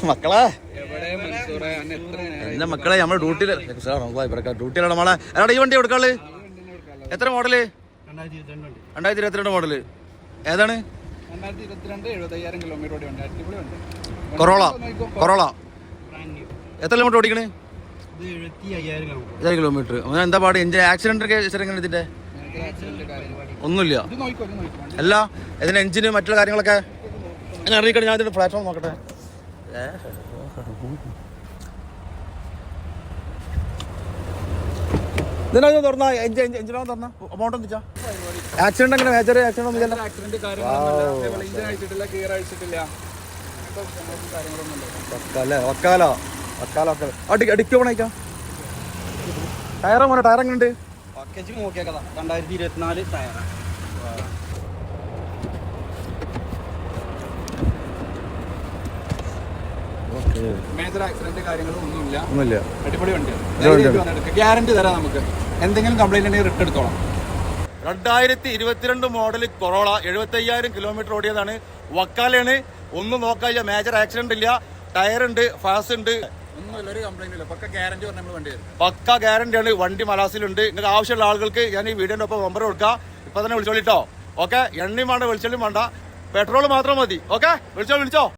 മക്കളെ എന്റെ മക്കളെ നമ്മളെ ഡ്യൂട്ടിയിലാണ് നമ്മളെ എവിടെ ഈ വണ്ടി കൊടുക്കാള് എത്ര മോഡല് 2022 മോഡല് ഏതാണ് കൊറോള എത്ര കിലോമീറ്റർ ഓടിക്കണേ 7000 കിലോമീറ്റർ എന്താ പാട് എഞ്ചിൻ ആക്സിഡന്റ് കേസ് എങ്ങനെ ഇതിന്റെ ഒന്നുമില്ല അല്ല ഇതിന്റെ എഞ്ചിന് മറ്റുള്ള കാര്യങ്ങളൊക്കെ ഞാൻ ഇറങ്ങിക്കണേ ഞാൻ ഇതിന്റെ പ്ലാറ്റ്ഫോം നോക്കട്ടെ ഇതിനകത്ത് തുറന്ന എഞ്ചിനകം തുറന്ന അമൗണ്ട് എന്താ ആക്സിഡന്റ് എങ്ങനെ മേജർ ആക്സിഡന്റ് ഒന്നും അടിക്കോ പണിക്കാം ടയറോ മോനെ ടയർ എങ്ങനെ ഉണ്ട് 2024 ടയറാ മേജർ ആക്സിഡന്റ് കാര്യങ്ങളൊന്നുമില്ല അടിപൊളി വണ്ടിയാണ് ഗ്യാരണ്ടി തരാം നമുക്ക് എന്തെങ്കിലും കംപ്ലൈന്റ് ഉണ്ടെങ്കിൽ റിട്ടേൺ എടുത്തോളാം 2022 മോഡൽ കൊറോള 75000 കിലോമീറ്റർ ഓടിയതാണ് വക്കാലയാണ് ഒന്നും നോക്കാനില്ല മേജർ ആക്സിഡന്റ് ഇല്ല ടയർ ഉണ്ട് ഫാസ്റ്റ് ഉണ്ട് ഒന്നുമില്ല ഒരു കംപ്ലൈന്റ് ഇല്ല പക്ക ഗ്യാരണ്ടി പറഞ്ഞ വണ്ടി പക്ക ഗ്യാരണ്ടിയാണ് വണ്ടി മലാസിലുണ്ട് നിങ്ങൾക്ക് ആവശ്യമുള്ള ആളുകൾക്ക് ഞാൻ ഈ വീഡിയോന്റെ ഒപ്പം നമ്പർ കൊടുക്കാം ഇപ്പൊ തന്നെ വിളിച്ചോളിട്ടോ ഓക്കെ എണ്ണയും വേണ്ട വെളിച്ചെണ്ണയും വേണ്ട പെട്രോൾ മാത്രം മതി ഓക്കെ വിളിച്ചോ